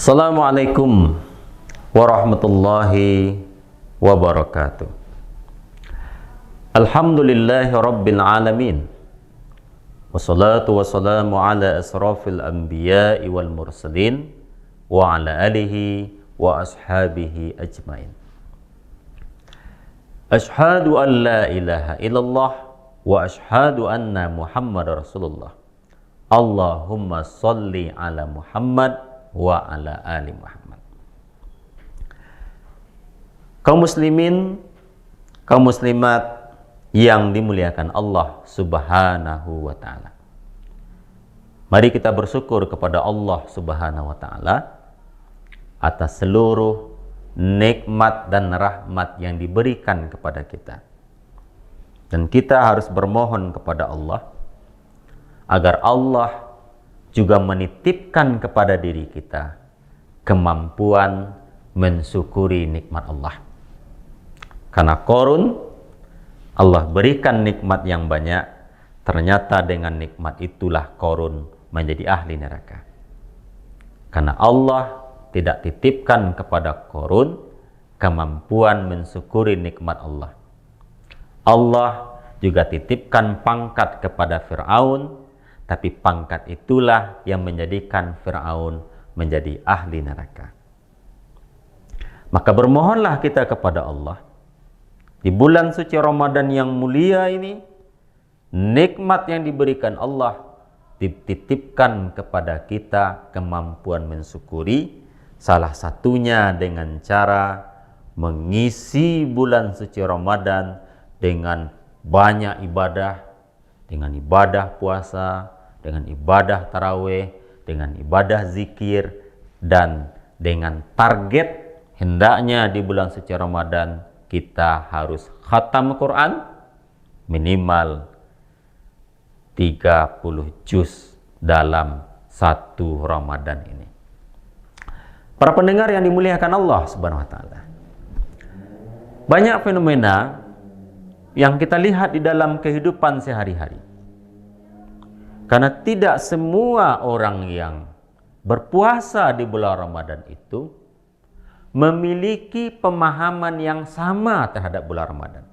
Assalamualaikum warahmatullahi wabarakatuh. Alhamdulillahi rabbil alamin. Wassalatu wassalamu ala asrafil anbiya'i wal mursalin wa ala alihi wa ashabihi ajmain. Ashhadu an la ilaha illallah wa ashhadu anna Muhammad Rasulullah. Allahumma salli ala Muhammad wa ala ali Muhammad. Kaum muslimin, kaum muslimat yang dimuliakan Allah Subhanahu wa ta'ala, mari kita bersyukur kepada Allah Subhanahu wa ta'ala atas seluruh nikmat dan rahmat yang diberikan kepada kita. Dan kita harus bermohon kepada Allah agar Allah juga menitipkan kepada diri kita kemampuan mensyukuri nikmat Allah. Karena Qarun, Allah berikan nikmat yang banyak, ternyata dengan nikmat itulah Qarun menjadi ahli neraka. Karena Allah tidak titipkan kepada Qarun kemampuan mensyukuri nikmat Allah. Allah juga titipkan pangkat kepada Fir'aun, tapi pangkat itulah yang menjadikan Fir'aun menjadi ahli neraka. Maka bermohonlah kita kepada Allah di bulan suci Ramadan yang mulia ini, nikmat yang diberikan Allah dititipkan kepada kita kemampuan mensyukuri, salah satunya dengan cara mengisi bulan suci Ramadan dengan banyak ibadah, dengan ibadah puasa, dengan ibadah tarawih, dengan ibadah zikir, dan dengan target hendaknya di bulan suci Ramadan kita harus khatam Quran minimal 30 juz dalam satu Ramadan ini. Para pendengar yang dimuliakan Allah Subhanahu wa ta'ala, banyak fenomena yang kita lihat di dalam kehidupan sehari-hari. Karena tidak semua orang yang berpuasa di bulan Ramadan itu memiliki pemahaman yang sama terhadap bulan Ramadan.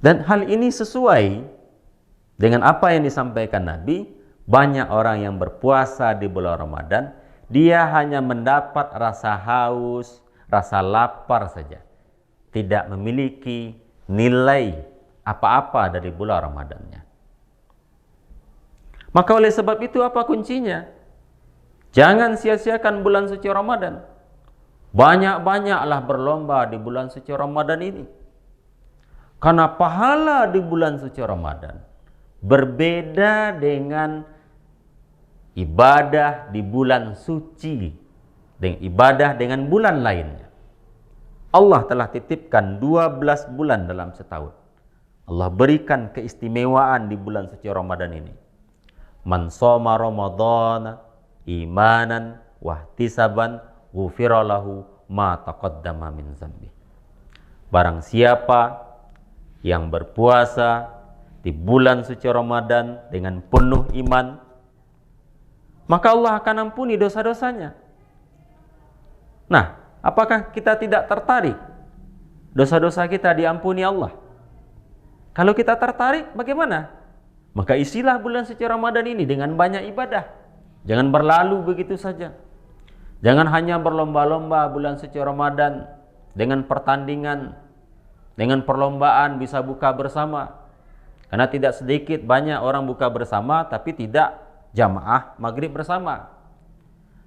Dan hal ini sesuai dengan apa yang disampaikan Nabi. Banyak orang yang berpuasa di bulan Ramadan, dia hanya mendapat rasa haus, rasa lapar saja, tidak memiliki nilai apa-apa dari bulan Ramadannya. Maka oleh sebab itu apa kuncinya? Jangan sia-siakan bulan suci Ramadan. Banyak-banyaklah berlomba di bulan suci Ramadan ini. Karena pahala di bulan suci Ramadan berbeda dengan ibadah di bulan suci, dengan ibadah dengan bulan lainnya. Allah telah titipkan 12 bulan dalam setahun. Allah berikan keistimewaan di bulan suci Ramadan ini. Man shoma Ramadhana imanan wahtisaban ghufira lahu ma taqaddama min dzambi. Barang siapa yang berpuasa di bulan suci Ramadan dengan penuh iman, maka Allah akan ampuni dosa-dosanya. Nah, apakah kita tidak tertarik dosa-dosa kita diampuni Allah? Kalau kita tertarik, bagaimana? Maka isilah bulan suci Ramadan ini dengan banyak ibadah. Jangan berlalu begitu saja. Jangan hanya berlomba-lomba bulan suci Ramadan dengan pertandingan, dengan perlombaan bisa buka bersama. Karena tidak sedikit banyak orang buka bersama tapi tidak jamaah maghrib bersama.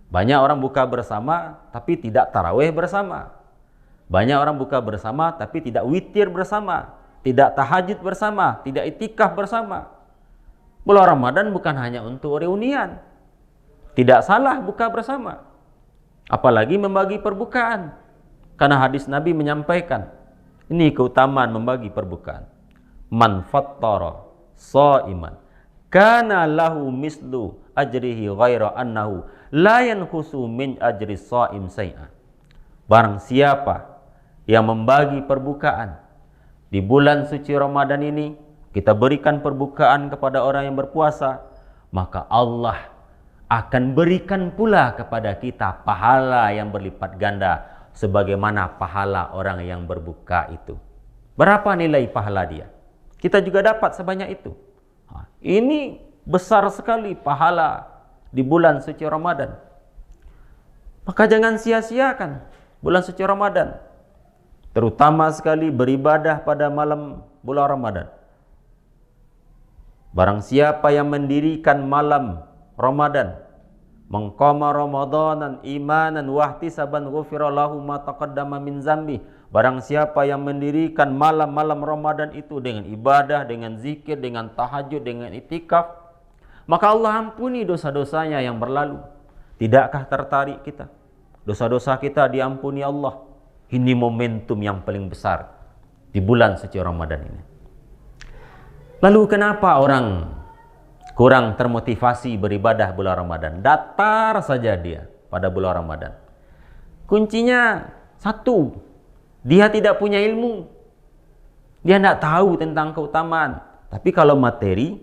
Banyak orang buka bersama tapi tidak tarawih bersama. Banyak orang buka bersama tapi tidak witir bersama, tidak tahajud bersama, tidak itikaf bersama. Bulan Ramadan bukan hanya untuk reunian. Tidak salah buka bersama, apalagi membagi perbukaan. Karena hadis Nabi menyampaikan, ini keutamaan membagi perbukaan. Man fattara shaiman kana lahu mislu ajrihi ghaira annahu la yanqusu min ajri shaim syai'a. Barang siapa yang membagi perbukaan di bulan suci Ramadan ini, kita berikan perbukaan kepada orang yang berpuasa, maka Allah akan berikan pula kepada kita pahala yang berlipat ganda sebagaimana pahala orang yang berbuka itu. Berapa nilai pahala dia? Kita juga dapat sebanyak itu. Ini besar sekali pahala di bulan suci Ramadan. Maka jangan sia-siakan bulan suci Ramadan. Terutama sekali beribadah pada malam bulan Ramadan. Barang siapa yang mendirikan malam Ramadan, mengqama Ramadanan imanan wahtisaban ghufira lahu ma taqaddama min zambi. Barang siapa yang mendirikan malam-malam Ramadan itu dengan ibadah, dengan zikir, dengan tahajud, dengan itikaf, maka Allah ampuni dosa-dosanya yang berlalu. Tidakkah tertarik kita? Dosa-dosa kita diampuni Allah. Ini momentum yang paling besar di bulan suci Ramadan ini. Lalu kenapa orang kurang termotivasi beribadah bulan Ramadan? Datar saja dia pada bulan Ramadan. Kuncinya satu, dia tidak punya ilmu. Dia tidak tahu tentang keutamaan. Tapi kalau materi,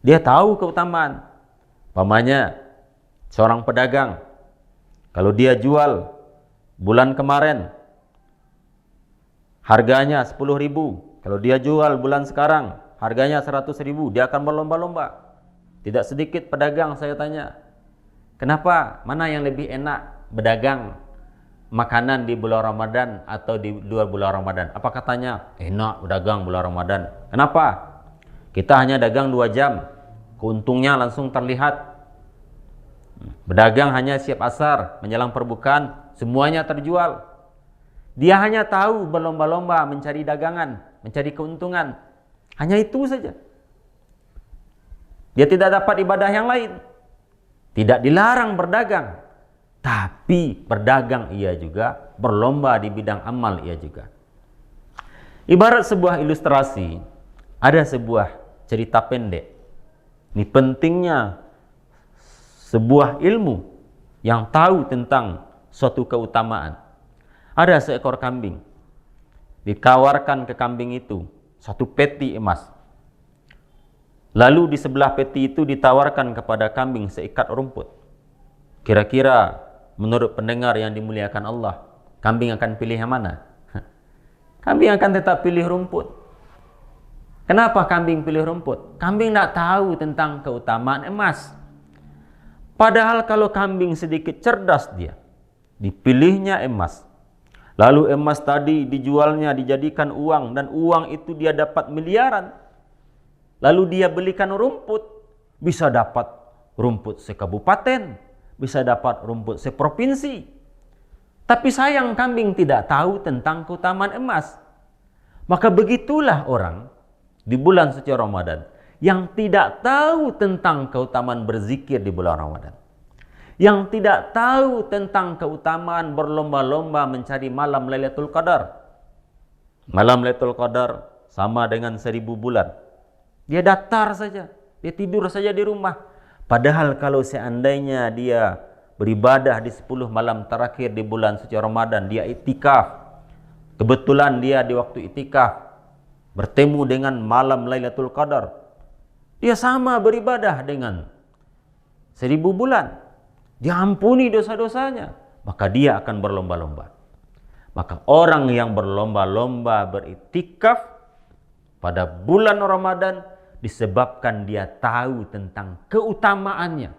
dia tahu keutamaan. Umpamanya seorang pedagang, kalau dia jual bulan kemarin harganya 10.000, kalau dia jual bulan sekarang harganya 100.000, dia akan berlomba-lomba. Tidak sedikit pedagang saya tanya, kenapa? Mana yang lebih enak berdagang makanan di bulan Ramadan atau di luar bulan Ramadan? Apa katanya? Enak berdagang bulan Ramadan. Kenapa? Kita hanya dagang 2 jam, keuntungnya langsung terlihat. Berdagang hanya siap asar, menjelang perbukaan, semuanya terjual. Dia hanya tahu berlomba-lomba mencari dagangan, mencari keuntungan. Hanya itu saja. Dia tidak dapat ibadah yang lain. Tidak dilarang berdagang, tapi berdagang ia juga, berlomba di bidang amal ia juga. Ibarat sebuah ilustrasi, ada sebuah cerita pendek. Ini pentingnya sebuah ilmu yang tahu tentang suatu keutamaan. Ada seekor kambing. Ditawarkan ke kambing itu satu peti emas. Lalu di sebelah peti itu ditawarkan kepada kambing seikat rumput. Kira-kira menurut pendengar yang dimuliakan Allah, kambing akan pilih yang mana? Kambing akan tetap pilih rumput. Kenapa kambing pilih rumput? Kambing tidak tahu tentang keutamaan emas. Padahal kalau kambing sedikit cerdas dia, dipilihnya emas. Lalu emas tadi dijualnya, dijadikan uang, dan uang itu dia dapat miliaran. Lalu dia belikan rumput, bisa dapat rumput sekabupaten, bisa dapat rumput seprovinsi. Tapi sayang kambing tidak tahu tentang keutamaan emas. Maka begitulah orang di bulan suci Ramadan yang tidak tahu tentang keutamaan berzikir di bulan Ramadan. Yang tidak tahu tentang keutamaan berlomba-lomba mencari malam Lailatul Qadar. Malam Lailatul Qadar sama dengan 1000 bulan. Dia datar saja, dia tidur saja di rumah. Padahal kalau seandainya dia beribadah di 10 malam terakhir di bulan suci Ramadan, dia itikaf. Kebetulan dia di waktu itikaf bertemu dengan malam Lailatul Qadar. Dia sama beribadah dengan 1000 bulan. Dia ampuni dosa-dosanya, maka dia akan berlomba-lomba. Maka orang yang berlomba-lomba beritikaf pada bulan Ramadan disebabkan dia tahu tentang keutamaannya.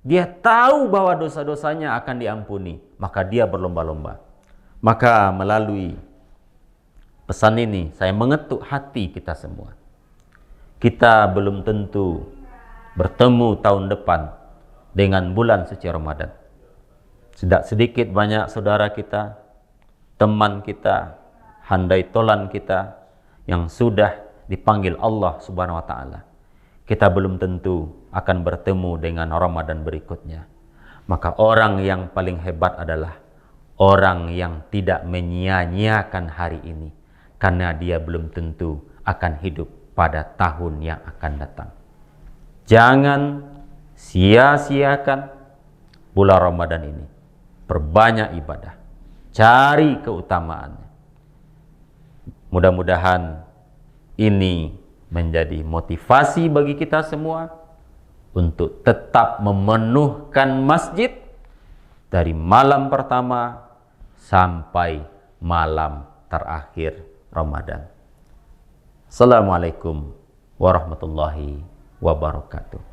Dia tahu bahwa dosa-dosanya akan diampuni, maka dia berlomba-lomba. Maka melalui pesan ini saya mengetuk hati kita semua. Kita belum tentu bertemu tahun depan dengan bulan suci Ramadan. Tidak sedikit banyak saudara kita, teman kita, handai tolan kita yang sudah dipanggil Allah Subhanahu wa taala. Kita belum tentu akan bertemu dengan Ramadan berikutnya. Maka orang yang paling hebat adalah orang yang tidak menyia-nyiakan hari ini, karena dia belum tentu akan hidup pada tahun yang akan datang. Jangan sia-siakan bulan Ramadan ini. Perbanyak ibadah, cari keutamaannya. Mudah-mudahan ini menjadi motivasi bagi kita semua untuk tetap memenuhkan masjid dari malam pertama sampai malam terakhir Ramadan. Assalamualaikum warahmatullahi wabarakatuh.